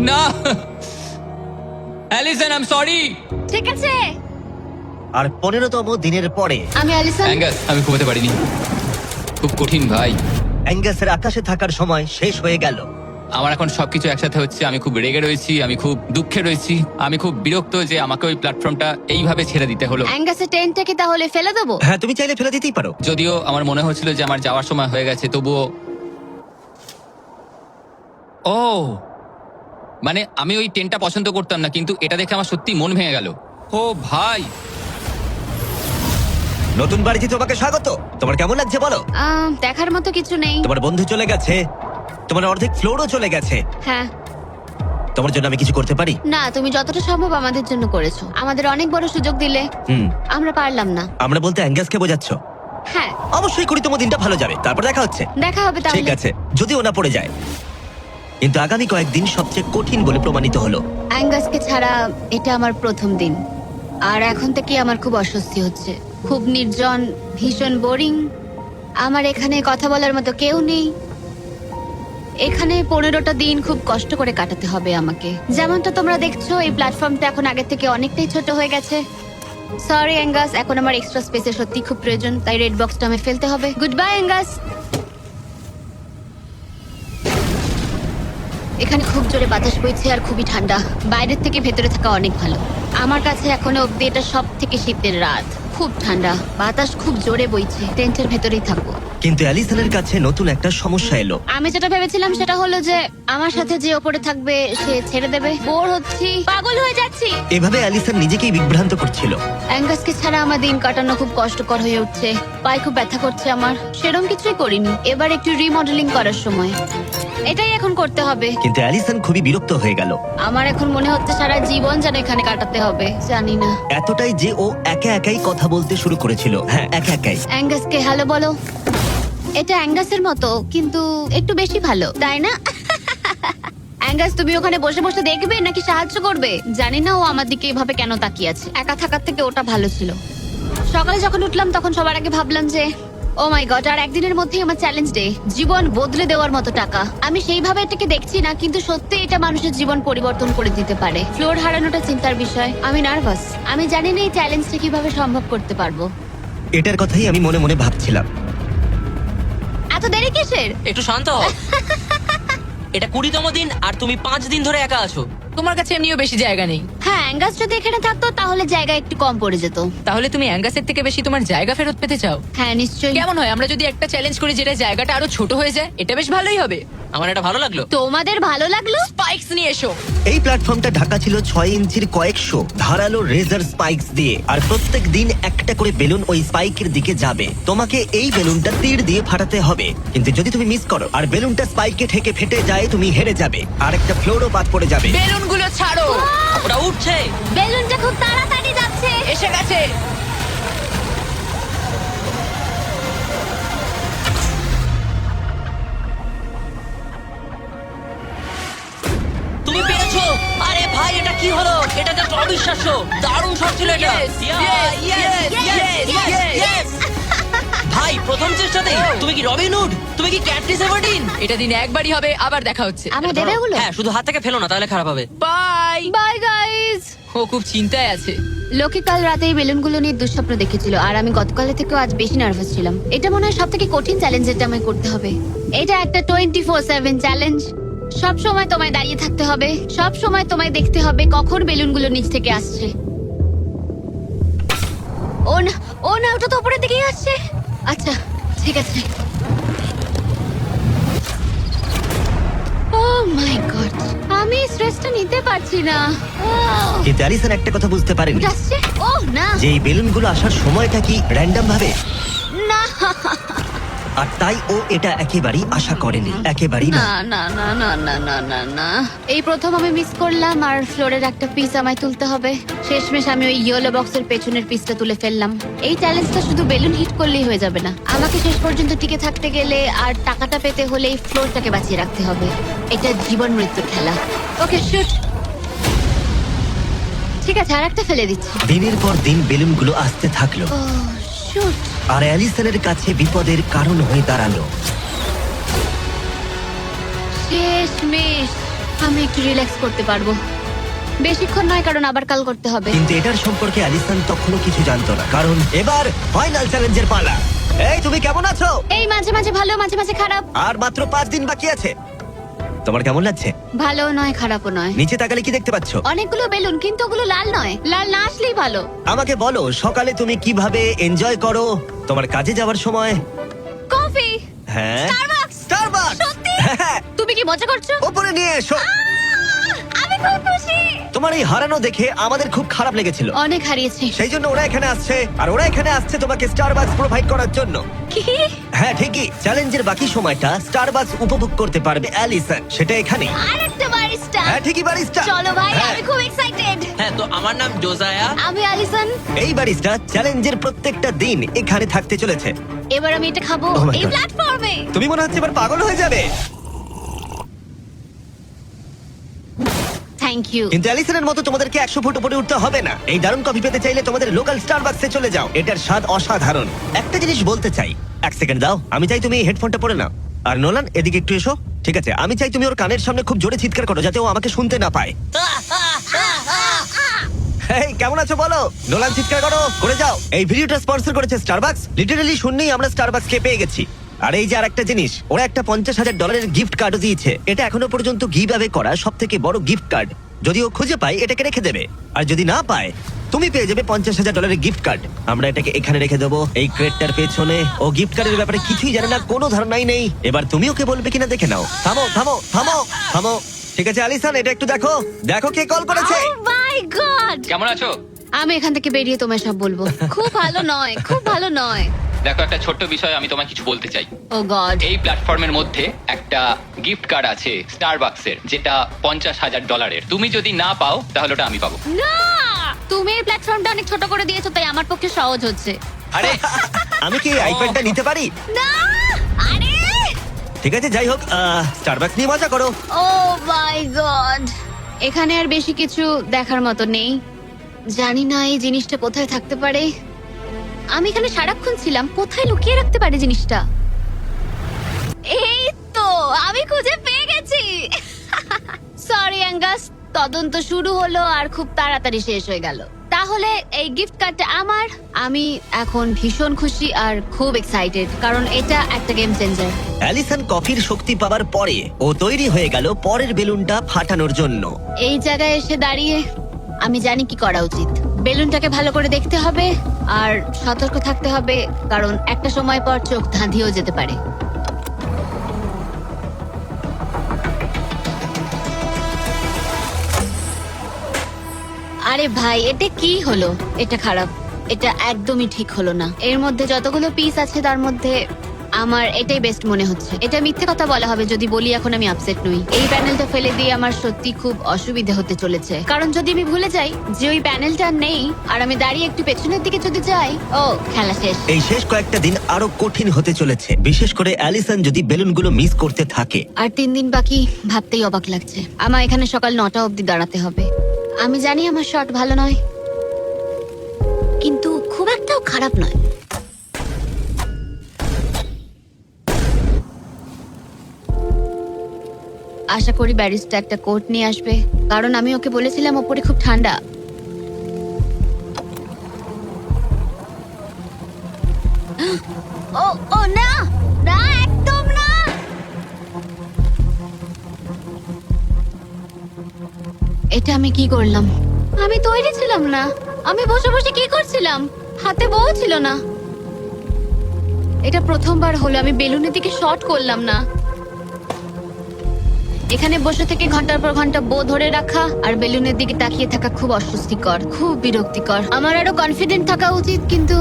না, অ্যালিসন, আই এম সরি। ঠিক আছে। আর 15তম দিনের পরে আমি অ্যালিসন। অ্যাঙ্গাস, আমি ঘুমাতে পারিনি, খুব কঠিন ভাই। অ্যাঙ্গাসের আকাশে থাকার সময় শেষ হয়ে গেল। আমার এখন সবকিছু একসাথে হচ্ছে। আমি খুব রেগে রয়েছি, আমি খুব দুঃখে রয়েছি, আমি খুব বিরক্ত যে আমাকে ওই প্ল্যাটফর্মটা এইভাবে ছেড়ে দিতে হলো। অ্যাঙ্গাসের টেন্টটাকে তাহলে ফেলে দেবো? হ্যাঁ, তুমি চাইলে ফেলে দিতেই পারো। যদিও আমার মনে হচ্ছিল যে আমার যাওয়ার সময় হয়ে গেছে, তবুও। ও মানে আমি ওই টেন্টটা পছন্দ করতাম না, কিন্তু এটা দেখে আমার সত্যি মন ভেঙে গেল। ও ভাই, নতুন বাড়িতে তোমাকে স্বাগত। তোমার কেমন লাগছে বলো? দেখার মতো কিছু নেই। তোমার বন্ধু চলে গেছে, তোমার অর্ধেক ফ্লোরও চলে গেছে। হ্যাঁ। তোমার জন্য আমি কিছু করতে পারি? না, তুমি যতটা সম্ভব আমাদের জন্য করেছো। আমাদের অনেক বড় সুযোগ দিলে, হুম। আমরা পারলাম না। আমরা বলতে অ্যাঙ্গাসকে বোঝাচ্ছ? হ্যাঁ, অবশ্যই করি, তোমার দিনটা ভালো যাবে। তারপর দেখা হচ্ছে। দেখা হবে ঠিক তাহলে। আছে, যদি ওনা পড়ে যায়। কিন্তু আগামী কয়েকদিন সবচেয়ে কঠিন বলে প্রমাণিত হলো। অ্যাঙ্গাসকে ছাড়া এটা আমার প্রথম দিন, আর এখন থেকে আমার খুব অস্বস্তি হচ্ছে। খুব নির্জন, ভীষণ বোরিং। আমার এখানে কথা বলার মতো কেউ নেই। এখানে 15টা দিন খুব কষ্ট করে কাটাতে হবে আমাকে। যেমনটা তোমরা দেখছো, এই প্ল্যাটফর্মটা এখন আগের থেকে অনেকটাই ছোট হয়ে গেছে। সরি অ্যাঙ্গাস, এখন আমার এক্সট্রা স্পেসের সত্যি খুব প্রয়োজন, তাই রেড বক্সটা আমি ফেলতে হবে। Good bye Angus. এখানে খুব জোরে বাতাস বইছে আর খুবই ঠান্ডা। বাইরের থেকে ভেতরে থাকা অনেক ভালো। আমার কাছে এখনো অব্দি এটা সব থেকে শীতের রাত। খুব ঠান্ডা, বাতাস খুব জোরে বইছে। টেন্টের ভেতরেই থাকবো। কিন্তু অ্যালিসনের কাছে নতুন একটা সমস্যা এলো। আমি যেটা ভেবেছিলাম সেটা হলো যে আমার সাথে যে ওপরে থাকবে সে ছেড়ে দেবে। বোর হচ্ছি, পাগল হয়ে যাচ্ছি। এভাবে অ্যালিসন নিজেকেই বিভ্রান্ত করছিল। অ্যাঙ্গাসকে ছাড়া আমার দিন কাটানো খুব কষ্টকর হয়ে উঠছে। পায়ে খুব ব্যথা করছে আমার। সেরকম কিছুই করিনি। এবার একটু রিমডেলিং করার সময়। এটাই এখন করতে হবে। কিন্তু অ্যালিসন খুবই বিরক্ত হয়ে গেল। আমার এখন মনে হচ্ছে সারা জীবন যেন এখানে কাটাতে হবে। জানি না। এতটাই যে ও একা একাই কথা বলতে শুরু করেছিল। হ্যাঁ, একা একাই। অ্যাঙ্গাসকে হ্যালো বলো। এটা অ্যাঙ্গাসের মতো কিন্তু একটু বেশি ভালো তাই না? অ্যাঙ্গাস, তুমি ওখানে বসে বসে দেখবে নাকি সাহায্য করবে? জানি না ও আমার দিকে এভাবে কেন তাকিয়ে আছে। একা থাকার থেকে ওটা ভালো ছিল। সকালে যখন উঠলাম তখন সবার আগে ভাবলাম যে ও মাই গড, আর একদিনের মধ্যেই আমার চ্যালেঞ্জ ডে, জীবন বদলে দেওয়ার মতো টাকা। আমি সেইভাবে এটাকে দেখছি না, কিন্তু সত্যি এটা মানুষের জীবন পরিবর্তন করে দিতে পারে। ফ্লোর হারানোটা চিন্তার বিষয়। আমি নার্ভাস। আমি জানি না এই চ্যালেঞ্জটা কিভাবে সম্ভব করতে পারবো। এটার কথাই আমি মনে মনে ভাবছিলাম। এত দেরি কিসের? একটু শান্ত হও। এটা 20তম দিন আর তুমি 5 দিন ধরে একা আছো। তোমার কাছে এমনিও বেশি জায়গা নেই। হ্যাঁ, অ্যাঙ্গাস যদি এখানে থাকতো তাহলে জায়গা একটু কম পড়ে যেত। তাহলে তুমি অ্যাঙ্গাসের থেকে বেশি তোমার জায়গা ফেরত পেতে চাও? হ্যাঁ, নিশ্চয়ই। কেমন হয় আমরা যদি একটা চ্যালেঞ্জ করি যেটা জায়গাটা আরো ছোট হয়ে যায়? এটা বেশ ভালোই হবে। আমার এটা ভালো লাগলো। তোমাদের ভালো লাগলো? স্পাইকস নিয়ে এসো। এই প্ল্যাটফর্মটা ঢাকা ছিল 6 ইঞ্চির কয়েকশো ধারালো রেজার স্পাইকস দিয়ে, আর প্রত্যেক দিন একটা করে বেলুন ওই স্পাইকের দিকে যাবে। তোমাকে এই বেলুনটা তীর দিয়ে ফাটাতে হবে, কিন্তু যদি তুমি মিস করো আর বেলুনটা স্পাইকে ঠেকে ফেটে যায়, তুমি হেরে যাবে আর একটা ফ্লোরও বাদ পড়ে যাবে। বেলুনগুলো ছাড়ো। ওটা উঠছে। বেলুনটা খুব তাড়াতাড়ি যাচ্ছে। এসে গেছে। তুমি পেরেছো। আরে ভাই, এটা কি হলো? এটা জাস্ট অবিশ্বাস্য। দারুণ শট ছিল এটা। Yes! ভাই, প্রথম চেষ্টাতেই তুমি কি রবিন হুড? তুমি কি ক্যাটরিস এভারডিন? এটা দিনে একবারই হবে, আবার দেখা হচ্ছে। আমার দেবে ওগুলো? হ্যাঁ, শুধু হাত থেকে ফেলো না, তাহলে খারাপ হবে। বাই। Bye guys. ও খুব চিন্তায় আছে। লোকে কাল রাতে এই বেলুনগুলো নিয়ে দুঃস্বপ্ন দেখেছিল, আর আমি গতকালের থেকেও আজ বেশি নার্ভাস ছিলাম। এটা মনে হয় সব থেকে কঠিন চ্যালেঞ্জ যেটা আমায় করতে হবে। এটা একটা 24/7 চ্যালেঞ্জ। সব সময় তোমায় দাঁড়িয়ে থাকতে হবে, সব সময় তোমায় দেখতে হবে কখন বেলুনগুলো নিচ থেকে আসছে। ও না, ও না, ওটা তো উপরের দিকেই আসছে। আচ্ছা, ঠিক আছে। ও মাই গড, আমি স্ট্রেসটা নিতে পারছি না। কিন্তু অ্যালিসন একটা কথা বুঝতে পারেনি, ওটা আসছে? ও না, যে এই বেলুনগুলো আসার সময়টা কি র্যান্ডম ভাবে, না, আর তাই ও এটা একেবারেই আশা করেনি, একেবারেই না। না না না না না না না না। এই প্রথম আমি মিস করলাম, আর ফ্লোরের একটা পিস আমায় তুলতে হবে। শেষমেশ আমি ওই ইয়েলো বক্সের পেছনের পিসটা তুলে ফেললাম। এই চ্যালেঞ্জটা শুধু বেলুন হিট করলেই হয়ে যাবে না, আমাকে শেষ পর্যন্ত টিকে থাকতে গেলে আর টাকাটা পেতে হলে এই ফ্লোরটাকে বাঁচিয়ে রাখতে হবে। এটা জীবন মৃত্যুর খেলা। ওকে, শুট। ঠিক আছে, আর একটা ফেলে দিচ্ছি। দিনের পর দিন বেলুনগুলো আসতে থাকলো, ও শুট। আর অ্যালিসনের কাছে বিপদের কারণ হয়ে দাঁড়ালো। শেষমেশ আমি একটু রিল্যাক্স করতে পারবো। বেশিক্ষণ নয়, কারণ আবার কাল করতে হবে। কিন্তু এটার সম্পর্কে অ্যালিসন তখনও কিছু জানতো না, কারণ এবার ফাইনাল চ্যালেঞ্জের পালা। এই, তুমি কেমন আছো? এই মাঝে মাঝে ভালো, মাঝে মাঝে খারাপ। আর মাত্র 5 দিন বাকি আছে। তোমার কেমন লাগছে? ভালো নয়, খারাপও নয়। নিচে তাকালে কি দেখতে পাচ্ছ? অনেকগুলো বেলুন, কিন্তু ওগুলো লাল নয়। লাল না আসলেই ভালো। আমাকে বলো, সকালে তুমি কিভাবে এনজয় করো তোমার কাজে যাওয়ার সময়? কফি। হ্যাঁ, Starbucks! স্টারবাকস। সত্যি? হ্যাঁ, তুমি কি মজা করছো? উপরে নিয়ে এসো। আমি খুব খুশি। তোমার এই হারানো দেখে আমাদের খুব খারাপ লেগেছিল, অনেক হারিয়েছি। সেই জন্য ওরা এখানে আসছে, আর ওরা এখানে আসছে তোমাকে স্টারবাকস প্রোভাইড করার জন্য। কি? হ্যাঁ, ঠিকই। চ্যালেঞ্জের বাকি সময়টা স্টারবাকস উপভোগ করতে পারবে অ্যালিসন, সেটা এখানেই। আরেকটা বারিস্টা। হ্যাঁ, ঠিকই, বারিস্টা। চলো ভাই, হ্যাঁ। আমি খুব এক্সাইটেড। হ্যাঁ, তো আমার নাম জোজায়া। আমি আলিসন। এই বারিস্টা চ্যালেঞ্জের প্রত্যেকটা দিন এখানে থাকতে চলেছে। এবার আমি এটা খাবো Oh my এই God. প্ল্যাটফর্মে। তুমি মনে হচ্ছে এবার পাগল হয়ে যাবে। Thank you. কিন্তু অ্যালিসনের মতো তোমাদেরকে 100 ফুট উপরে উঠতে হবে না। এই দারুণ কফি পেতে চাইলে তোমাদের লোকাল স্টারবাকসে চলে যাও, এটার স্বাদ অসাধারণ। একটা জিনিস বলতে চাই, 1 সেকেন্ড দাও। আমি চাই তুমি এই হেডফোনটা পরে নাও। আর নোলান, এদিকে একটু এসো। ঠিক আছে, আমি চাই তুমি ওর কানের সামনে খুব জোরে চিৎকার করো, যাতে ও আমাকে শুনতে না পায়। এই, কেমন আছো বলো? নোলান, চিৎকার করো, করে যাও। এই ভিডিওটা স্পন্সর করেছে স্টারবাকস। লিটারালি শূন্যই আমরা স্টারবাকস কে পেয়ে গেছি। আর এই যে আরেকটা জিনিস, ওরা একটা $50,000 গিফট কার্ডও দিয়েছে। এটা এখনো পর্যন্ত গিভ অ্যাওয়ে করা সব থেকে বড় গিফট কার্ড। যদি ও খুঁজে পায়, এটাকে রেখে দেবে, আর যদি না পায়, তুমি পেয়ে যাবে $50,000 গিফট কার্ড। আমরা এটাকে এখানে রেখে দেবো, এই ক্রেটটার পেছনে। ও গিফট কার্ডের ব্যাপারে কিছুই জানে না, কোনো ধারণাই নেই। এবার তুমি ওকে বলবে কিনা দেখে নাও। থামো থামো থামো থামো। ঠিক আছে অ্যালিসন, এটা একটু দেখো, দেখো কে কল করেছে। ও মাই গড। কেমন আছো? আমি এখান থেকে বেরিয়ে তোমায় সব বলবো। খুব ভালো নয়, খুব ভালো নয়। দেখো, একটা ছোট্ট বিষয় আমি তোমায় কিছু বলতে চাই। ও গড। এই প্ল্যাটফর্মের মধ্যে একটা গিফট কার্ড আছে স্টারবাকসের, যেটা $50,000। তুমি যদি না পাও, তাহলে ওটা আমি পাবো। না, তুমি এই প্ল্যাটফর্মটা অনেক ছোট করে দিয়েছো, তাই আমার পক্ষে সহজ হচ্ছে। আরে আমি কি এই আইপ্যাডটা নিতে পারি? না, ঠিক আছে, যাই হোক, স্টারবাকস নিয়ে মজা করো। ও মাই গড, এখানে আর বেশি কিছু দেখার মতো নেই। জানি না এই জিনিসটা কোথায় থাকতে পারে। আমি এখানে সারাক্ষণ ছিলাম, কোথায় লুকিয়ে রাখতে পারে জিনিসটা? এই তো আমি খুঁজে পেয়ে গেছি। সরি অ্যাঙ্গাস, তদন্ত শুরু হলো আর খুব তাড়াতাড়ি শেষ হয়ে গেল। তাহলে এই গিফট কার্ডটা আমার। আমি এখন ভীষণ খুশি আর খুব এক্সাইটেড, কারণ এটা একটা গেম চেঞ্জার। অ্যালিসন কফির শক্তি পাওয়ার পরে ও তৈরি হয়ে গেল পরের বেলুনটা ফাটানোর জন্য। এই জায়গায় এসে দাঁড়িয়ে আমি জানি কি করা উচিত। বেলুনটাকে ভালো করে দেখতে হবে আর সতর্ক থাকতে হবে, কারণ একটা সময় পর চোখ ধাঁধিয়েও যেতে পারে। আরে ভাই, এটা কি হলো? এটা খারাপ, এটা একদমই ঠিক হলো না। এর মধ্যে যতগুলো পিস আছে তার মধ্যে আমার এটাই বেস্ট মনে হচ্ছে। এটা মিথ্যে কথা বলা হবে যদি বলি এখন আমি আপসেট নই। এই প্যানেলটা ফেলে দিয়ে আমার সত্যি খুব অসুবিধা হতে চলেছে, কারণ যদি আমি ভুলে যাই যে ওই প্যানেলটা নেই আর আমি দাঁড়িয়ে একটু পেছনের দিকে যদি যাই, ও খেলা শেষ। এই শেষ কয়েকটা দিন আরো কঠিন হতে চলেছে, বিশেষ করে অ্যালিসন যদি বেলুনগুলো মিস করতে থাকে। আর 3 দিন বাকি, ভাবতেই অবাক লাগছে। আমার এখানে সকাল 9টা অবধি দাঁড়াতে হবে। আমি জানি আমার শট ভালো নয়, কিন্তু খুব একটাও খারাপ নয়। আশা করি ব্যারিস্টা একটা কোট নিয়ে আসবে, কারণ আমি ওকে বলেছিলাম ওপরে খুব ঠান্ডা। ও ও না না, একদম না। এটা আমি কি করলাম? আমি তৈরি ছিলাম না। আমি বসে বসে কি করছিলাম? হাতে বউ ছিল না। এটা প্রথমবার হলো আমি বেলুনের দিকে শট করলাম না। এখানে বসে থেকে ঘন্টার পর ঘন্টা বউ ধরে রাখা আর বেলুনের দিকে তাকিয়ে থাকা খুব অস্বস্তিকর, খুব বিরক্তিকর। আমার আরো কনফিডেন্ট থাকা উচিত, কিন্তু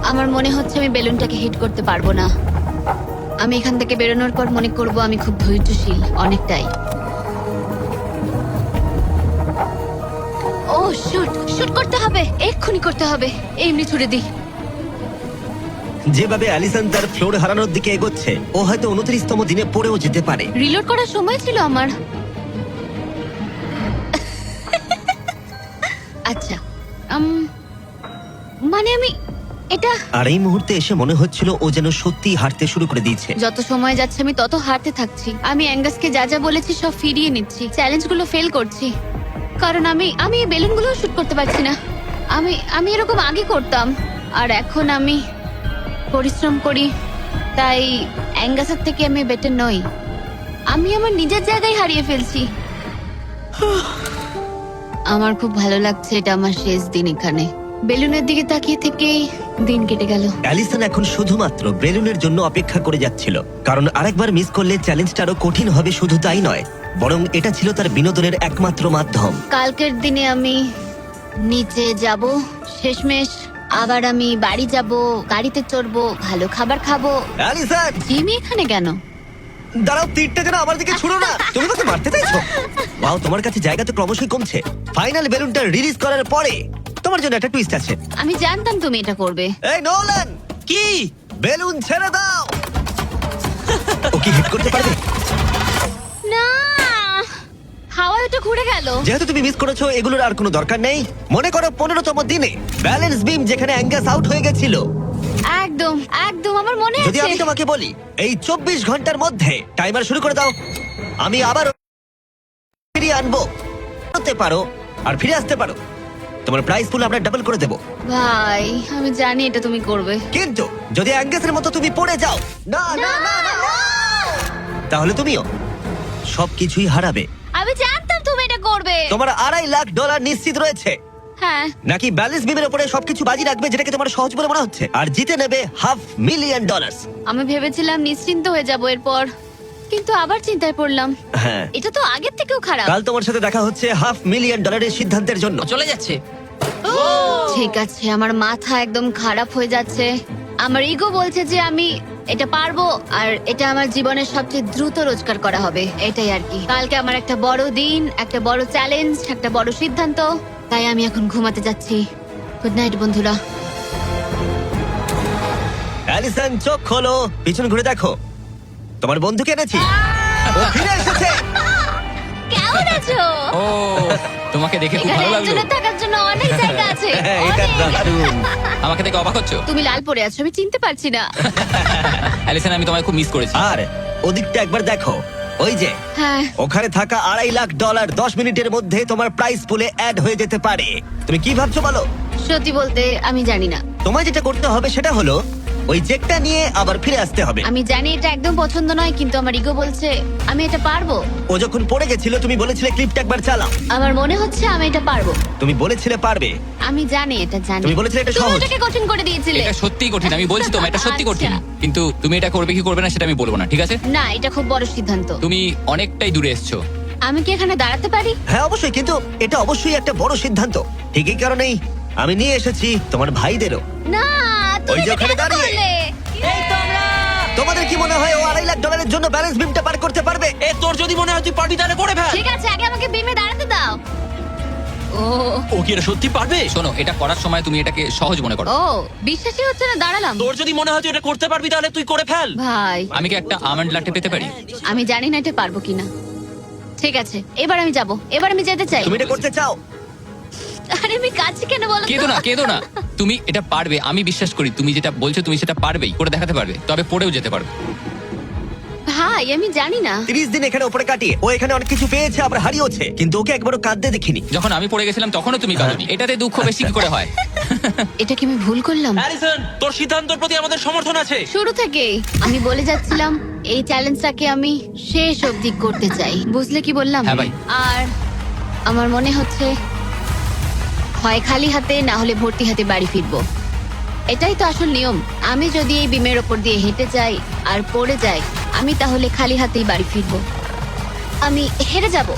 আমার মনে হচ্ছে আমি বেলুনটাকে হিট করতে পারবো না। আমি এখান থেকে বেরোনোর পর মনে করব আমি খুব ধৈর্যশীল, অনেকটাই। ও শুট শুট করতে হবে, এক্ষুনি করতে হবে। এমনি ছুড়ে দিই। যেভাবে অ্যালিসন তার ফ্লোর হারানোর দিকে এগোচ্ছে, ও হয়তো 29তম দিনে পড়েও যেতে পারে। রিলোড করার সময় ছিল আমার। আচ্ছা, মানে আমি এটা আর এই মুহূর্তে এসে মনে হচ্ছিল ও যেন সত্যিই হাঁটতে শুরু করে দিয়েছে। যত সময় যাচ্ছে আমি তত হারতে থাকছি। আমি অ্যাঙ্গাসকে যা যা বলেছি সব ফিরিয়ে নিচ্ছি, চ্যালেঞ্জগুলো ফেল করছি, কারণ আমি এই বেলুনগুলো শুট করতে পারছি না। আমি এরকম আগে করতাম, আর এখন আমি পরিশ্রম করি, তাই অ্যাঙ্গাসের থেকে আমি বেটার নই। আমি আমার নিজের জায়গায় হারিয়ে ফেলছি। আমার খুব ভালো লাগছে, এটা আমার শেষ দিন এখানে। বেলুনের দিকে তাকিয়ে থেকেই দিন কেটে গেল। অ্যালিসন এখন শুধুমাত্র বেলুনের জন্য অপেক্ষা করে যাচ্ছিল, কারণ আরেকবার মিস করলে চ্যালেঞ্জটা আরো কঠিন হবে। শুধু তাই নয়, বরং এটা ছিল তার বিনোদনের একমাত্র মাধ্যম। কালকের দিনে আমি নিচে যাব, শেষমেশ আবার আমি বাড়ি যাব, গাড়িতে চড়বো, ভালো খাবার খাবো। অ্যালিসন, জিমি এখানে কেন? দাঁড়াও, তীরটা যেন আমার দিকে ছুড়ো না। তুমি তো মারতে চাইছো। ওয়াও, তোমার কাছে জায়গা তো ক্রমশই কমছে। ফাইনাল বেলুনটা রিলিজ করার পরে তোমার জন্য একটা টুইস্ট আছে। আমি জানতাম তুমি এটা করবে। এই নোলান, কি? বেলুন ছেড়ে দাও। ও কি হিট করতে পারবে? না, হাওয়ায় ওটা ঘুরে গেল। যেহেতু তুমি মিস করেছো, এগুলোর আর কোনো দরকার নেই। মনে করো 15তম দিনে ব্যালেন্স বিম যেখানে অ্যাঙ্গাস আউট হয়ে গেছিল। একদম একদম, আমার মনে যদি আছে। আমি তোমাকে বলি এই 24 ঘন্টার মধ্যে টাইমার শুরু করে দাও, আমি আবার ফিরিয়ে আনবো। করতে পারো আর ফিরে আসতে পারো, তোমার প্রাইস পুল আমরা ডাবল করে দেবো। ভাই, আমি জানি এটা তুমি করবে। কিন্তু যদি অ্যাঙ্গাসের মতো তুমি পড়ে যাও, না না না না, না, তাহলে তুমিও সবকিছুই হারাবে। আমি জানতাম তুমি এটা করবে। তোমার $2.5 লাখ নিশ্চিত রয়েছে। হ্যাঁ, নাকি ব্যালেন্স বিমের উপরে সবকিছু বাজি রাখবে, যেটাকে তোমার সহজ বলে মনে হচ্ছে, আর জিতে নেবে $500,000। আমি ভেবেছিলাম নিশ্চিন্ত হয়ে যাব এরপর, কিন্তু আবার চিন্তায় পড়লাম। হ্যাঁ, এটা তো আগের থেকেও খারাপ। কাল তোমার সাথে দেখা হচ্ছে $500,000 সিদ্ধান্তের জন্য। চলে যাচ্ছে। ঠিক আছে, আমার মাথা একদম খারাপ হয়ে যাচ্ছে। আমার ইগো বলছে যে আমি এটা পারবো, আর এটা আমার জীবনের সবচেয়ে দ্রুত রোজগার করা হবে, এটাই আর কি। কালকে আমার একটা বড় দিন, একটা বড় চ্যালেঞ্জ, একটা বড় সিদ্ধান্ত, তাই আমি এখন ঘুমাতে যাচ্ছি। গুড নাইট বন্ধুরা। অ্যালিসন, চোখ খোলো, পিছন ঘুরে দেখো। তোমার বন্ধুকে এনেছি, ও ফিরে এসেছে। কেমন আছো? ও তোমাকে দেখে খুব এখানে ভালো লাগলো। একজনের থাকার জন্য অনেক জায়গা আছে। হ্যাঁ, এটা অনেক। দারুণ। আমাকে দেখে অবাক হচ্ছ? তুমি লাল পরে আছো, আমি চিনতে পারছি না। অ্যালিসন, আমি তোমায় খুব মিস করেছি। আর ওদিকটা একবার দেখো, ওই যে হ্যাঁ, ওখানে থাকা $2.5 লাখ 10 মিনিটের মধ্যে তোমার প্রাইস পুলে অ্যাড হয়ে যেতে পারে। তুমি কি ভাবছো বলো? সত্যি বলতে আমি জানি না। তোমায় যেটা করতে হবে সেটা হলো ওই চেকটা নিয়ে আবার ফিরে আসতে হবে। আমি জানি এটা একদম পছন্দ নয়, কিন্তু আমার ইগো বলছে আমি এটা পারবো। ও যখন পড়ে গেছিল তুমি বলেছিলে ক্লিপটা একবার চালাও। আমার মনে হচ্ছে আমি এটা পারবো। তুমি বলেছিলে পারবে। আমি জানি এটা জানি। তুমি বলেছিলে এটা তুমি সহজ। এটাকে কঠিন করে দিয়েছিলে। এটা সত্যিই কঠিন, আমি বলছি তো এটা সত্যি কঠিন। আচ্ছা। কিন্তু তুমি এটা করবে কি করবে না সেটা আমি বলবো না, ঠিক আছে? না, এটা খুব বড় সিদ্ধান্ত। তুমি অনেকটাই দূরে এসছো। আমি কি এখানে দাঁড়াতে পারি? হ্যাঁ অবশ্যই, কিন্তু এটা অবশ্যই একটা বড় সিদ্ধান্ত। ঠিক এই কারণেই আমি নিয়ে এসেছি তোমার ভাইদেরও। না, তুমি ওই যে এটা ওখানে কেন দাঁড়িয়ে। করলে? এই তো আমরা। তোমাদের কি মনে হয় ও $2.5 লাখ জন্য ব্যালেন্স বিমটা পার করতে পারবে? এ তোর যদি মনে হয় তুই পার্টি তাহলে করে ফেল। ঠিক আছে, আগে আমাকে বিমে দাঁড়াতে দাও। ও ও কি এটা সত্যি পারবে? শোনো, এটা করার সময় তুমি এটাকে সহজ মনে করো। ও বিশ্বাসই হচ্ছে না, দাঁড়ালাম। তোর যদি মনে হয় তুই এটা করতে পারবি তাহলে তুই করে ফেল। ভাই, আমি কি একটা আমন্ড লাটে পেতে পারি? আমি জানি না এটা পারবো কিনা। ঠিক আছে, এবার আমি যাব, এবার আমি যেতে চাই। তুমি এটা করতে চাও? আরে আমি কাছে কেন বলো তো? কেঁদো না, কেঁদো না। তুমি এটা পারবে, আমি বিশ্বাস করি। তুমি যেটা বলছো তুমি সেটা পারবেই, করে দেখাতে পারবে, তবে পড়েও যেতে পারবে। ভাই, আমি জানি না। 30 দিন এখানে উপরে কাটিয়ে ও এখানে অনেক কিছু পেয়েছে, আবার হারিয়েছে, কিন্তু ওকে একবারও কাঁদতে দেখিনি। যখন আমি পড়ে গেছিলাম তখনও তুমি কাঁদোনি। এটাতে দুঃখ বেশি কি করে হয়? এটা কি আমি ভুল করলাম? হ্যারিসন, তোর সিদ্ধান্তের প্রতি আমাদের সমর্থন আছে। শুরু থেকে আমি বলে যাচ্ছিলাম এই চ্যালেঞ্জটাকে আমি শেষ অবধি করতে চাই। বুঝলে কি বললাম? হ্যাঁ ভাই। আর আমার মনে হচ্ছে হয় খালি হাতে না হলে ভর্তি হাতে বাড়ি ফিরবো। এটাই তো আসল নিয়ম। আমি যদি এই বিমের ওপর দিয়ে হেঁটে যাই আর পড়ে যাই, আমি তাহলে খালি হাতেই বাড়ি ফিরবো। আমি হেরে যাব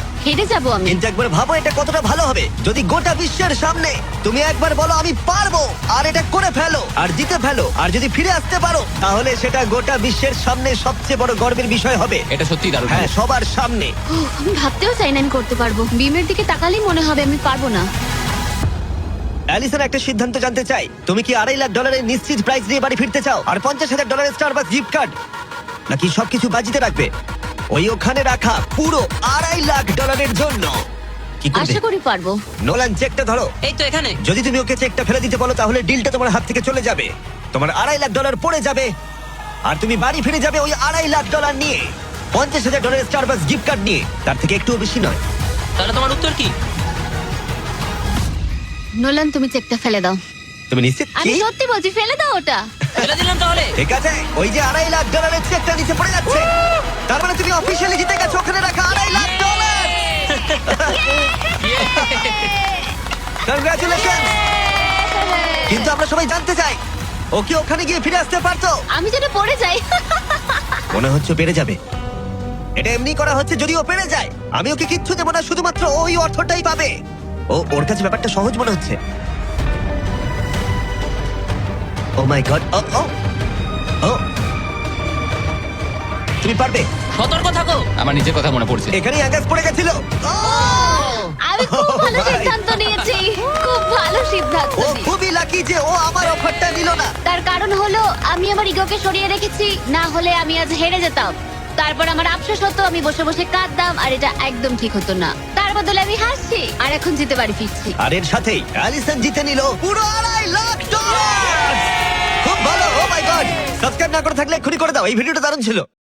আমি। কিন্তু একবার ভাবো এটা কতটা ভালো হবে যদি গোটা বিশ্বের সামনে তুমি একবার বলো আমি পারবো, আর এটা করে ফেলো আর জিতে ফেলো, আর যদি ফিরে আসতে পারো তাহলে সেটা গোটা বিশ্বের সামনে সবচেয়ে বড় গর্বের বিষয় হবে। এটা সত্যি দারুণ। হ্যাঁ, সবার সামনে। উফ, আমি ভাবতেও চাই না আমি করতে পারবো। বিমের দিকে তাকালেই মনে হবে আমি পারবো না। অ্যালিসন, একটা সিদ্ধান্ত জানতে চাই, তুমি কি $2.5 লাখ নিশ্চিত প্রাইজ নিয়ে বাড়ি ফিরতে চাও, আর $50,000 স্টারবাকস গিফট কার্ড, নাকি সবকিছু বাজিতে রাখবে ওই ওখানে রাখা পুরো $2.5 লাখ জন্য? কি করবে? আশা করি পারবো। নোলান, চেকটা ধরো। এই তো এখানে। যদি তুমি ওকে চেকটা ফেলে দিতে বলো তাহলে ডিলটা তোমার হাত থেকে চলে যাবে, তোমার $2.5 লাখ পড়ে যাবে, আর তুমি বাড়ি ফিরে যাবে ওই $2.5 লাখ নিয়ে, $50,000 স্টারবাকস গিফট কার্ড নিয়ে। তার থেকে একটুও বেশি নয়। তাহলে তোমার উত্তর কি? নোলান, তুমি চেকটা ফেলে দাও। তুমি নিশ্চিত? আমি কি? সত্যি বলছি, ফেলে দাও ওটা। ফেলে দিলাম তাহলে। ঠিক আছে, ওই যে $2.5 লাখ চেকটা নিচে পড়ে যাচ্ছে, তার মানে তুমি অফিসিয়ালি জিতে গেছো ওখানে রাখা $2.5 লাখ। কংগ্রাচুলেশন। কিন্তু আমরা সবাই জানতে চাই ও কি ওখানে গিয়ে ফিরে আসতে পারতো? আমি যেন পড়ে যাই। মনে হচ্ছে পেরে যাবে। এটা এমনি করা হচ্ছে যদি ও পেরে যায়। আমি ওকে কিচ্ছু দেবো না, শুধুমাত্র ওই অর্থটাই পাবে। ওর কাছে ব্যাপারটা সহজ মনে হচ্ছে। ও মাই গড, ও তুমি পারবে। সতর্ক থাকো। আমার নিজের কথা মনে পড়ছে। এখানেই আকাশ পড়ে গেছিল। আমি খুব ভালো ভাই। সিদ্ধান্ত নিয়েছি, খুব ভালো সিদ্ধান্ত ও নিয়েছি। খুবই লাকি যে ও আমার অফারটা নিল না। তার কারণ হলো আমি আমার ইগোকে সরিয়ে রেখেছি, না হলে আমি আজ হেরে যেতাম। তারপর আমার আফসোস হতো, আমি বসে বসে কাঁদতাম, আর এটা একদম ঠিক হতো না। তার বদলে আমি হাসছি, আর এখন জিতে বাড়ি ফিরছি। আর এর সাথেই অ্যালিসন জিতে নিল পুরো $2.5 লাখ। খুব ভালো। ও মাই গড, সাবস্ক্রাইব না করে থাকলে এক্ষুনি করে দাও, এই ভিডিওটা দারুণ ছিল।